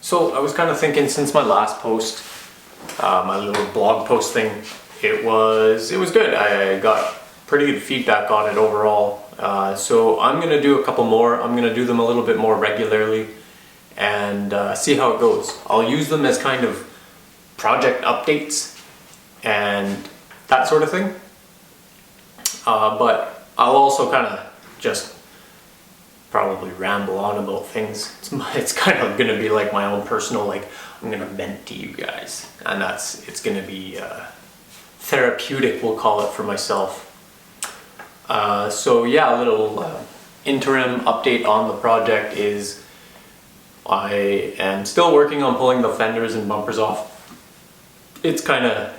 So I was kind of thinking, since my last post, my little blog post thing, it was good. I got pretty good feedback on it overall. So I'm gonna do a couple more. I'm gonna do them a little bit more regularly and see how it goes. I'll use them as kind of project updates and that sort of thing. But I'll also kind of just probably ramble on about things. It's kind of gonna be like my own personal, like, I'm gonna vent to you guys, and it's gonna be therapeutic, we'll call it, for myself. So yeah, a little interim update on the project is I am still working on pulling the fenders and bumpers off. It's kind of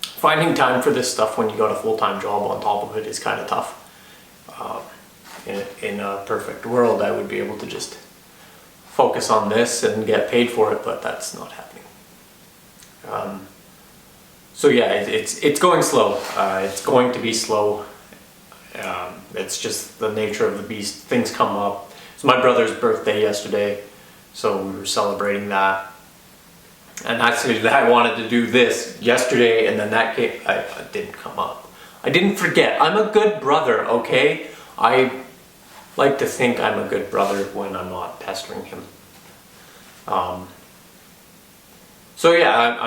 finding time for this stuff when you got a full-time job on top of it is kind of tough. In a perfect world, I would be able to just focus on this and get paid for it, but that's not happening. So yeah, it's going slow. It's going to be slow. It's just the nature of the beast. Things come up. It's my brother's birthday yesterday, so we were celebrating that. And actually, I wanted to do this yesterday, and then that didn't come up. I didn't forget. I'm a good brother, okay? I like to think I'm a good brother when I'm not pestering him. So yeah,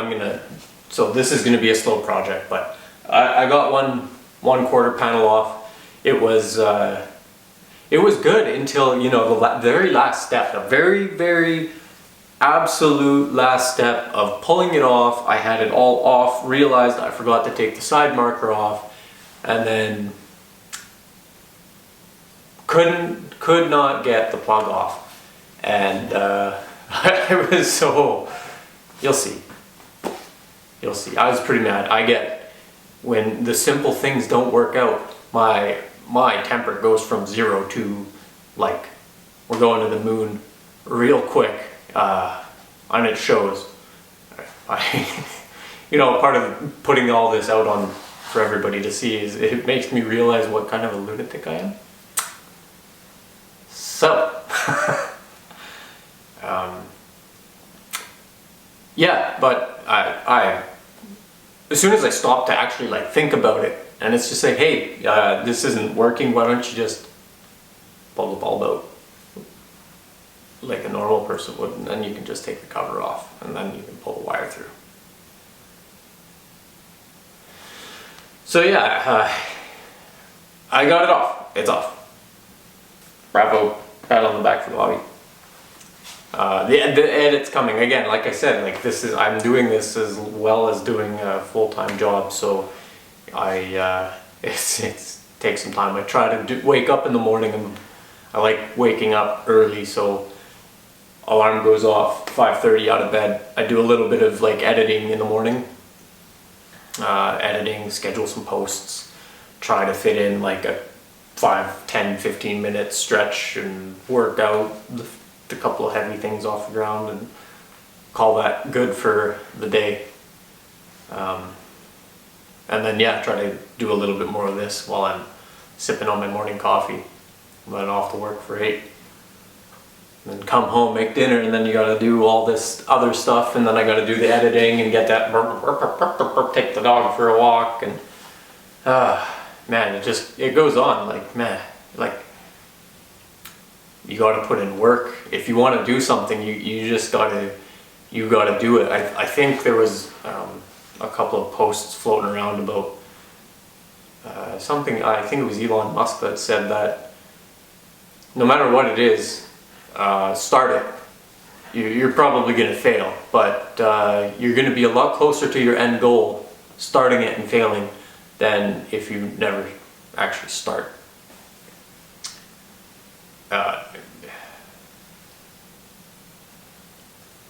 so this is gonna be a slow project, but I got one quarter panel off. It was good until, you know, the very last step, the very absolute last step of pulling it off. I had it all off, realized I forgot to take the side marker off, and then could not get the plug off, and I was so, you'll see. I was pretty mad. I get, when the simple things don't work out, my temper goes from 0 to, like, we're going to the moon real quick, and it shows. You know, part of putting all this out on for everybody to see is it makes me realize what kind of a lunatic I am. So, yeah, but I, as soon as I stop to actually like think about it, and it's just like, hey, this isn't working, why don't you just pull the bulb out like a normal person would, and then you can just take the cover off, and then you can pull the wire through. So yeah, I got it off. It's off. Bravo. Pat on the back for the hobby. The edit's coming again. Like I said, like I'm doing this as well as doing a full-time job, so it takes some time. I try to wake up in the morning, and I like waking up early, so alarm goes off 5:30 out of bed. I do a little bit of like editing in the morning, schedule some posts, try to fit in like a 5, 10, 15 minute stretch and work out the couple of heavy things off the ground and call that good for the day. And then yeah, try to do a little bit more of this while I'm sipping on my morning coffee. I'm then off to work for 8. And then come home, make dinner, and then you gotta do all this other stuff, and then I gotta do the editing and get that, take the dog for a walk, and man, it goes on, like, man, like, you gotta put in work. If you wanna do something, you just gotta do it. I think there was a couple of posts floating around about something, I think it was Elon Musk that said that no matter what it is, start it. You're probably gonna fail, but you're gonna be a lot closer to your end goal starting it and failing than if you never actually start.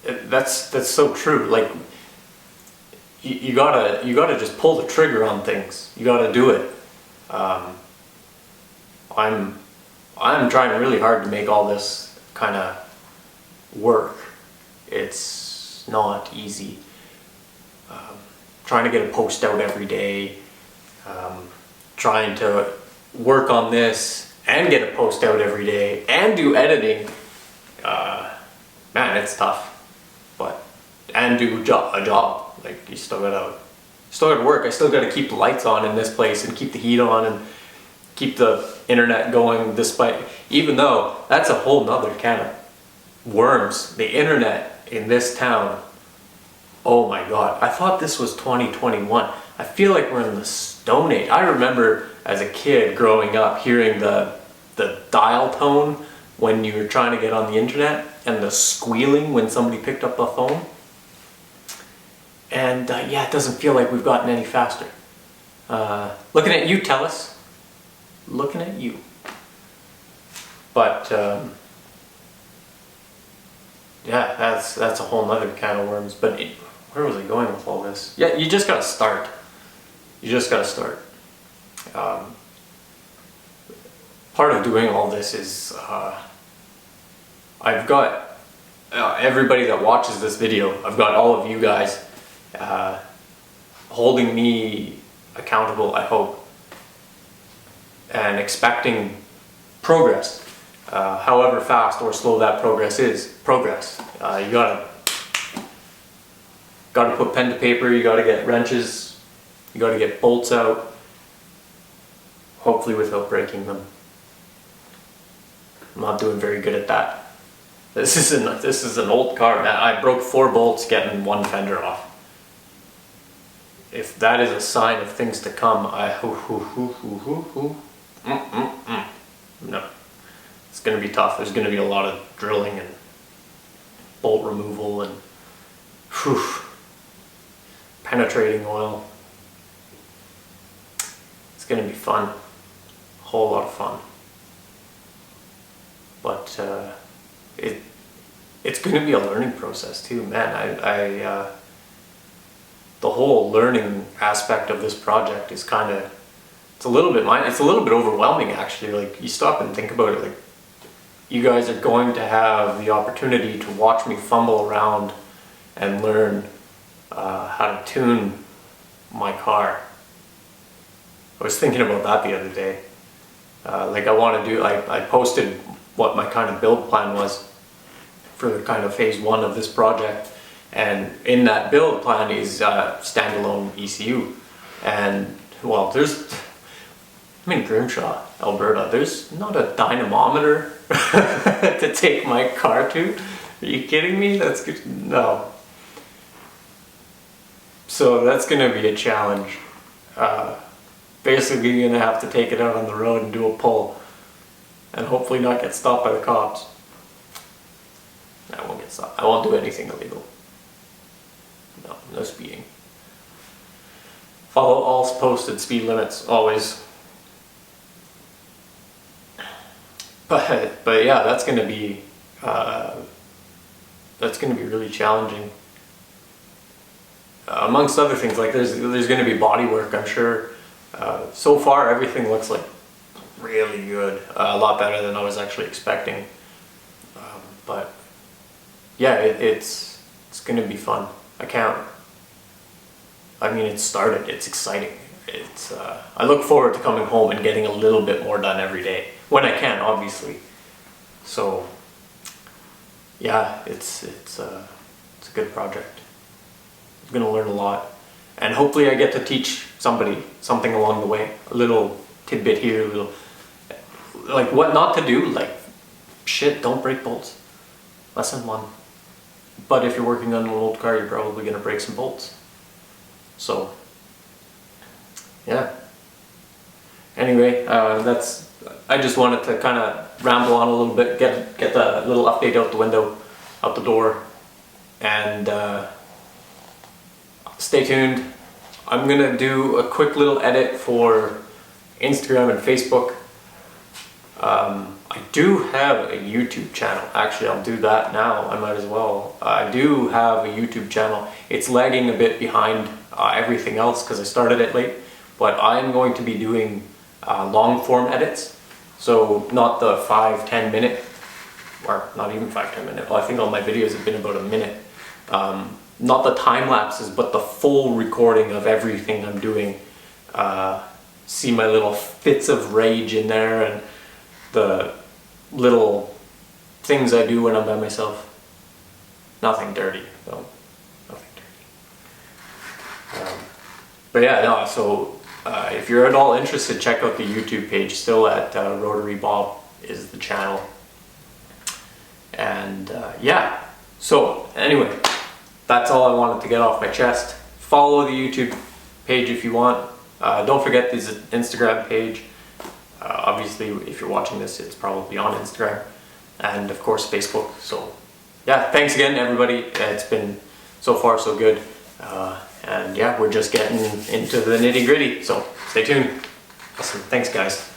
That's so true. Like, you gotta just pull the trigger on things. You gotta do it. I'm trying really hard to make all this kind of work. It's not easy. Trying to get a post out every day. Trying to work on this and get a post out every day and do editing. Man, man, it's tough. But, and do a job. Like, you still gotta work. I still gotta keep the lights on in this place and keep the heat on and keep the internet going despite, even though that's a whole nother can of worms. The internet in this town, oh my God. I thought this was 2021. I feel like we're in the Stone Age. I remember as a kid growing up hearing the dial tone when you were trying to get on the internet and the squealing when somebody picked up the phone. And yeah, it doesn't feel like we've gotten any faster. Looking at you, Telus. Looking at you. But yeah, that's a whole nother can of worms. But where was I going with all this? Yeah, you just gotta start. You just gotta start. Part of doing all this is I've got everybody that watches this video, I've got all of you guys holding me accountable, I hope, and expecting progress. However fast or slow that progress is, progress. You gotta put pen to paper, you gotta get wrenches, you gotta get bolts out, hopefully without breaking them. I'm not doing very good at that. This is an old car, man. I broke 4 bolts getting 1 fender off. If that is a sign of things to come, no. It's gonna be tough. There's gonna be a lot of drilling and bolt removal and penetrating oil. It's gonna be fun. A whole lot of fun. But it's going to be a learning process too, man. The whole learning aspect of this project is it's a little bit overwhelming actually. Like, you stop and think about it, like, you guys are going to have the opportunity to watch me fumble around and learn how to tune my car. I was thinking about that the other day. Like, I posted what my kind of build plan was for the kind of phase 1 of this project, and in that build plan is standalone ECU. And well, I'm in Grimshaw, Alberta. There's not a dynamometer to take my car to. Are you kidding me? That's good. No. So that's gonna be a challenge. Basically, you're gonna have to take it out on the road and do a pull, and hopefully not get stopped by the cops. I won't get stopped. I won't do anything illegal. No speeding. Follow all posted speed limits, always. But yeah, that's gonna be really challenging. Amongst other things, like there's gonna be body work, I'm sure. So far, everything looks like really good, a lot better than I was actually expecting. But yeah, it's gonna be fun. It's started. It's exciting. I look forward to coming home and getting a little bit more done every day when I can, obviously. So yeah, it's a good project. I'm gonna learn a lot, and hopefully I get to teach somebody something along the way. A little tidbit here, like what not to do, like shit, don't break bolts. Lesson 1. But if you're working on an old car, you're probably gonna break some bolts. So yeah. Anyway, I just wanted to kind of ramble on a little bit, get the little update out the door, and stay tuned. I'm gonna do a quick little edit for Instagram and Facebook. I do have a YouTube channel. Actually, I'll do that now. I might as well. I do have a YouTube channel. It's lagging a bit behind everything else because I started it late, but I'm going to be doing long form edits. So not the 5-10 minute, or not even 5-10 minute. Well, I think all my videos have been about a minute. Not the time lapses, but the full recording of everything I'm doing. See my little fits of rage in there and the little things I do when I'm by myself. nothing dirty. So nothing dirty. But yeah, no. So if you're at all interested, check out the YouTube page. Still at Rotary Bob is the channel. And yeah. So anyway, that's all I wanted to get off my chest. Follow the YouTube page if you want. Don't forget this Instagram page. Obviously, if you're watching this, it's probably on Instagram. And of course, Facebook. So yeah, thanks again, everybody. It's been so far so good. And yeah, we're just getting into the nitty gritty. So stay tuned. Awesome. Thanks, guys.